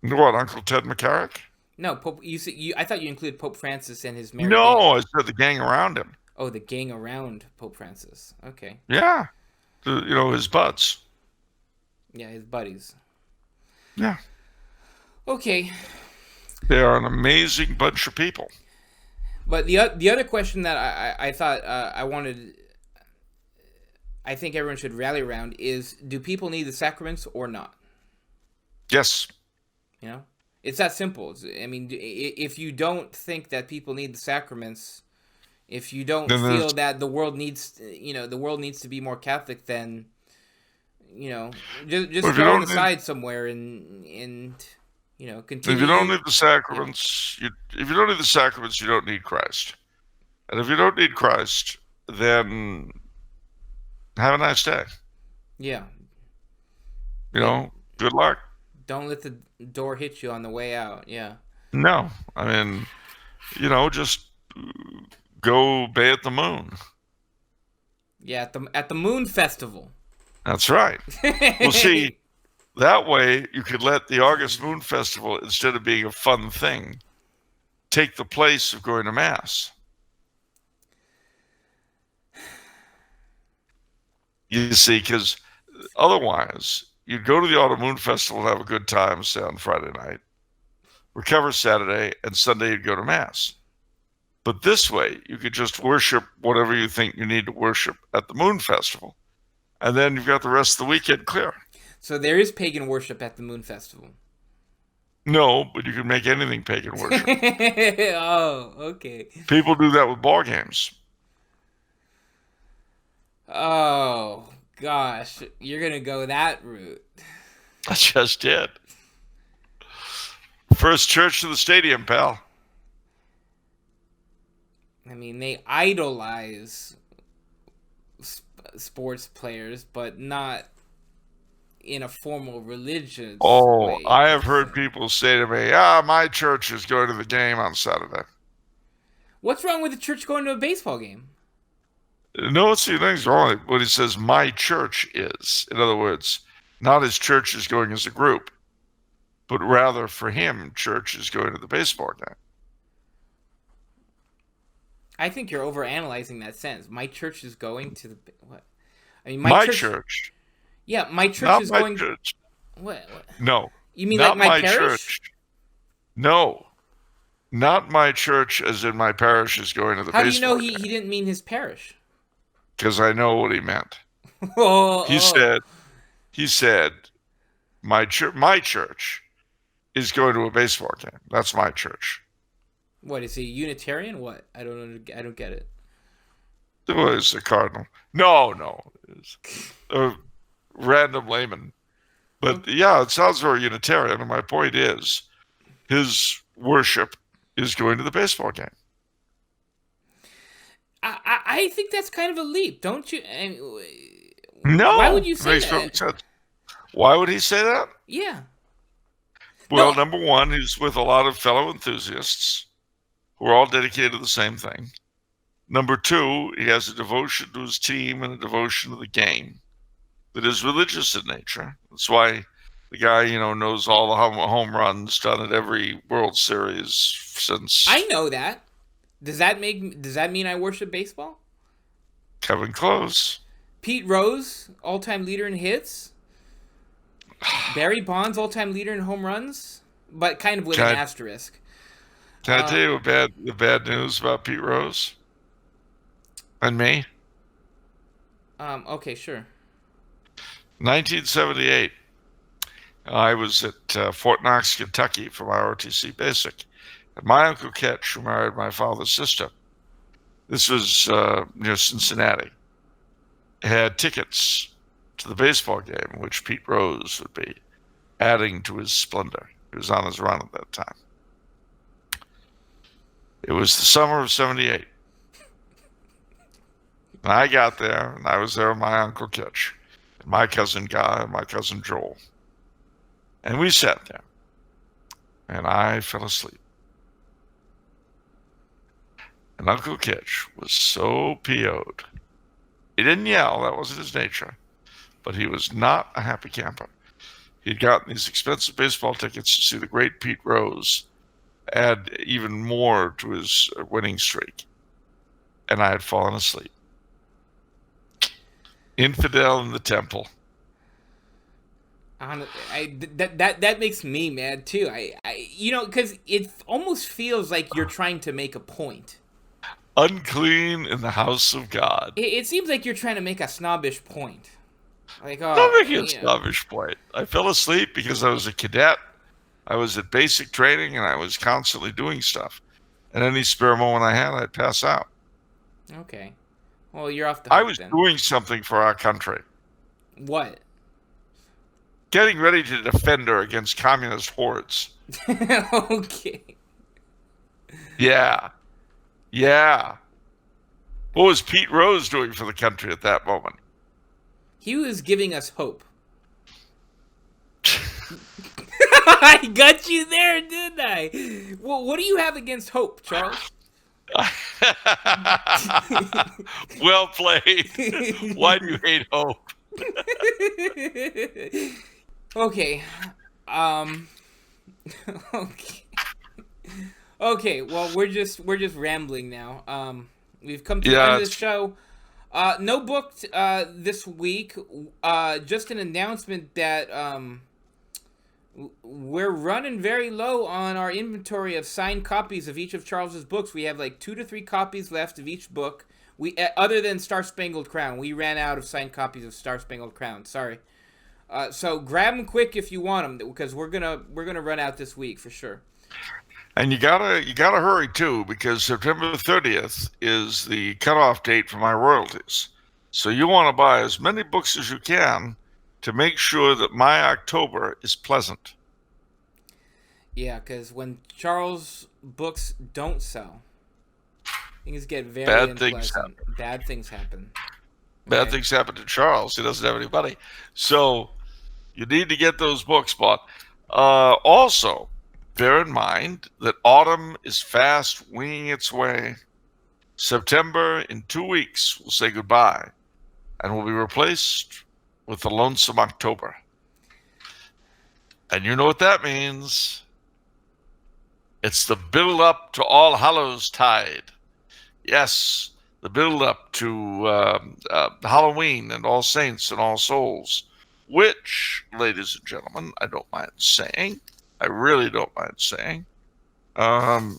What, Uncle Ted McCarrick? No, Pope. I thought you included Pope Francis and his married No, gang. I said the gang around him. Oh, the gang around Pope Francis. Okay. Yeah, his buds. Yeah, his buddies. Yeah. Okay. They are an amazing bunch of people. But the other question that I thought I think everyone should rally around is: do people need the sacraments or not? Yes. It's that simple. I mean, if you don't think that people need the sacraments, if you don't feel that the world needs to be more Catholic, then just throw it aside somewhere and continue. If you don't need the sacraments, if you don't need the sacraments, you don't need Christ. And if you don't need Christ, then have a nice day. Yeah. Good luck. Don't let the door hit you on the way out. Yeah. No, I mean, just go bay at the moon. Yeah, at the Moon Festival. That's right. Well, see, that way you could let the August Moon Festival, instead of being a fun thing, take the place of going to Mass. You see, because otherwise, you'd go to the Autumn Moon Festival and have a good time, say, on Friday night, recover Saturday, and Sunday you'd go to Mass. But this way, you could just worship whatever you think you need to worship at the Moon Festival. And then you've got the rest of the weekend clear. So there is pagan worship at the Moon Festival. No, but you can make anything pagan worship. Oh, okay. People do that with ball games. Oh, gosh. You're going to go that route. I just did. First church to the stadium, pal. I mean, they idolize sports players, but not in a formal religious way. I have heard people say to me, my church is going to the game on Saturday. What's wrong with the church going to a baseball game? No, it's the thing's wrong. What he says, my church is. In other words, not his church is going as a group, but rather for him, church is going to the baseball game. I think you're overanalyzing that sentence. My church is going to the... What? I mean, my church. Yeah, my church not is my going... Church. What? No. You mean not like my parish? parish? No. Not my church as in my parish is going to the baseball game. How do you know he didn't mean his parish? Because I know what he meant. He said, my church is going to a baseball game. That's my church. What, is he Unitarian? What? I don't get it. It was a cardinal. No. It's a random layman. But yeah, it sounds very Unitarian. And my point is, his worship is going to the baseball game. I think that's kind of a leap, don't you? No. Why would you say makes that? perfect sense. Why would he say that? Yeah. Well, No. number one, he's with a lot of fellow enthusiasts who are all dedicated to the same thing. Number two, he has a devotion to his team and a devotion to the game that is religious in nature. That's why the guy, knows all the home runs done at every World Series since. I know that. Does that mean I worship baseball? Kevin Close. Pete Rose, all-time leader in hits. Barry Bonds, all-time leader in home runs, but kind of with an asterisk. Can I tell you the bad news about Pete Rose and me? Okay, sure. 1978. I was at Fort Knox, Kentucky for my ROTC Basic. And my Uncle Ketch, who married my father's sister, this was near Cincinnati, had tickets to the baseball game in which Pete Rose would be, adding to his splendor. He was on his run at that time. It was the summer of 78. And I got there, and I was there with my Uncle Ketch, and my cousin Guy, and my cousin Joel. And we sat there, and I fell asleep. And Uncle Ketch was so PO'd. He didn't yell, that wasn't his nature, but he was not a happy camper. He'd gotten these expensive baseball tickets to see the great Pete Rose add even more to his winning streak. And I had fallen asleep. Infidel in the temple. That makes me mad too. Because it almost feels like you're trying to make a point. Unclean in the house of God. It seems like you're trying to make a snobbish point. Like, not making a snobbish point. I fell asleep because I was a cadet. I was at basic training, and I was constantly doing stuff. And any spare moment I had, I'd pass out. Okay. Well, you're off the hook. I was doing something for our country. What? Getting ready to defend her against communist hordes. Okay. Yeah. What was Pete Rose doing for the country at that moment? He was giving us hope. I got you there, didn't I? Well, what do you have against hope, Charles? Well played. Why do you hate hope? Okay. Okay, well, we're just rambling now. We've come to the end of the show. No book this week. Just an announcement that we're running very low on our inventory of signed copies of each of Charles's books. We have like 2 to 3 copies left of each book. We other than Star Spangled Crown, we ran out of signed copies of Star Spangled Crown. Sorry. So grab them quick if you want them, because we're gonna run out this week for sure. And you gotta hurry too, because September 30th is the cutoff date for my royalties. So you want to buy as many books as you can to make sure that my October is pleasant. Yeah, because when Charles books don't sell, things get very Bad things unpleasant. Bad things happen. Bad Okay? things happen to Charles. He doesn't have any money. So you need to get those books bought. Also, bear in mind that autumn is fast winging its way. September, in 2 weeks, will say goodbye and will be replaced with the lonesome October. And you know what that means. It's the build-up to All Hallows Tide. Yes, the build-up to Halloween and All Saints and All Souls, which, ladies and gentlemen, I don't mind saying, I really don't mind saying, I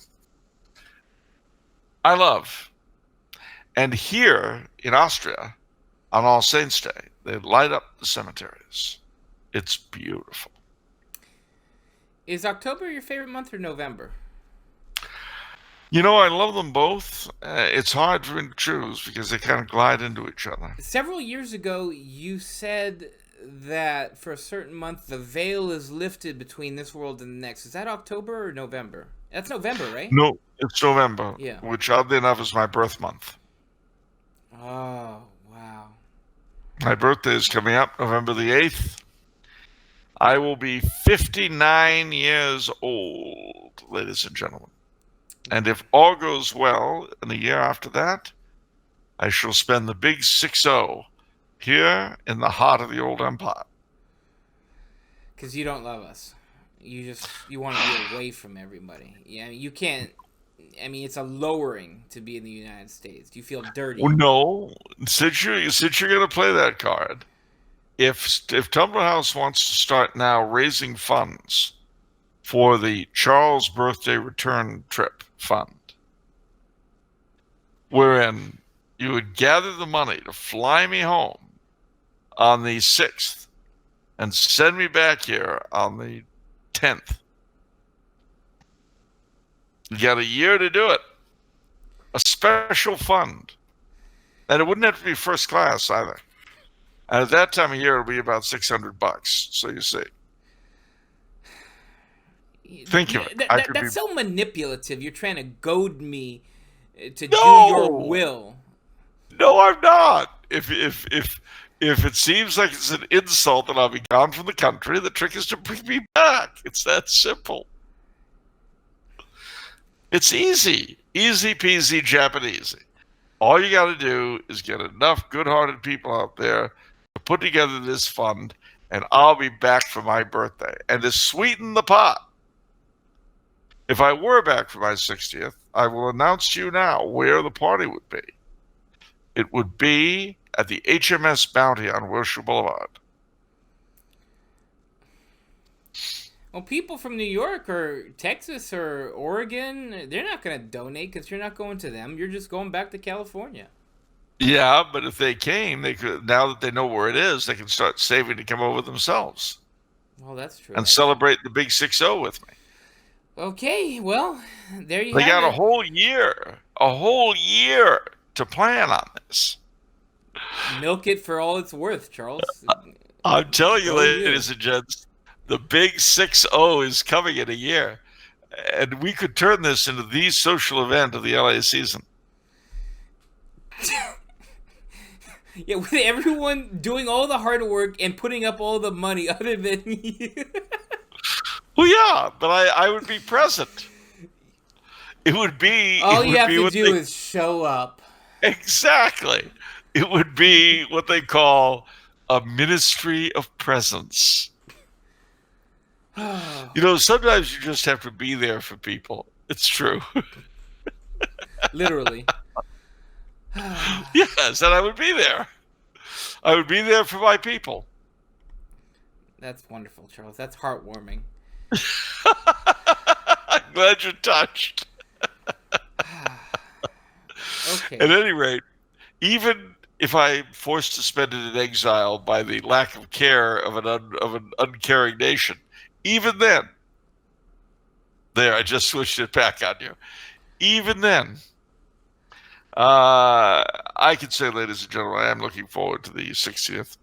love. And here in Austria, on All Saints' Day, they light up the cemeteries. It's beautiful. Is October your favorite month or November? You know, I love them both. It's hard for me to choose because they kind of glide into each other. Several years ago, you said that for a certain month, the veil is lifted between this world and the next. Is that October or November? That's November, right? No, it's November, Yeah. which oddly enough is my birth month. Oh, wow. My birthday is coming up November the 8th. I will be 59 years old, ladies and gentlemen. And if all goes well, in the year after that, I shall spend the big 6-0 here in the heart of the old empire. Because you don't love us. You want to be away from everybody. Yeah, you can't. I mean, it's a lowering to be in the United States. Do you feel dirty? Well, no, since you're going to play that card, if Tumbler House wants to start now raising funds for the Charles birthday return trip fund, wherein you would gather the money to fly me home on the 6th and send me back here on the 10th. You got a year to do it. A special fund. And it wouldn't have to be first class either. And at that time of year, it'll be about $600. So you see. Think of it. That's so manipulative. You're trying to goad me to do No! your will. No, I'm not. If it seems like it's an insult that I'll be gone from the country, the trick is to bring me back. It's that simple. It's easy. Easy peasy Japanesey. All you got to do is get enough good-hearted people out there to put together this fund, and I'll be back for my birthday. And to sweeten the pot, if I were back for my 60th, I will announce to you now where the party would be. It would be at the HMS Bounty on Wilshire Boulevard. Well, people from New York or Texas or Oregon, they're not going to donate because you're not going to them. You're just going back to California. Yeah, but if they came, they could. Now that they know where it is, they can start saving to come over themselves. Well, that's true. And celebrate the big 6-0 with me. Okay, well, there you They have got it. a whole year to plan on this. Milk it for all it's worth, Charles. I'm telling you, Oh, yeah. ladies and gents, the big 6-0 is coming in a year. And we could turn this into the social event of the LA season. Yeah, with everyone doing all the hard work and putting up all the money other than you. Well, yeah, but I would be present. It would be... All it you would have be to what do they- is show up. Exactly. It would be what they call a ministry of presence. You know, sometimes you just have to be there for people. It's true. Literally. Yes, and I would be there. I would be there for my people. That's wonderful, Charles. That's heartwarming. I'm glad you're touched. Okay. At any rate, even if I'm forced to spend it in exile by the lack of care of an uncaring nation, even then, there, I just switched it back on you. Even then, I can say, ladies and gentlemen, I am looking forward to the 60th.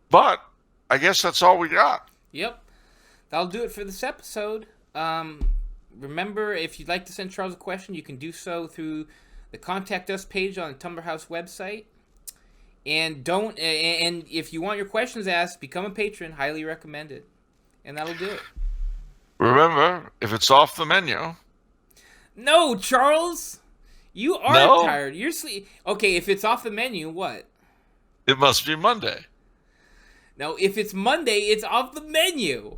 But I guess that's all we got. Yep. That'll do it for this episode. Remember, if you'd like to send Charles a question, you can do so through the Contact Us page on the Tumblr House website. And if you want your questions asked, become a patron. Highly recommended. And that'll do it. Remember, if it's off the menu. No, Charles! You are tired. You're sleep. Okay, if it's off the menu, what? It must be Monday. No, if it's Monday, it's off the menu.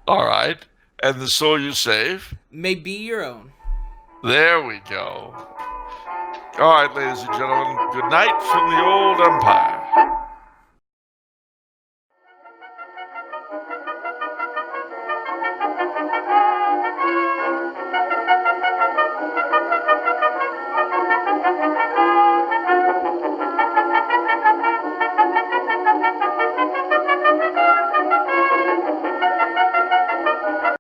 All right. And the soul you save? May be your own. There we go. All right, ladies and gentlemen, good night from the old empire.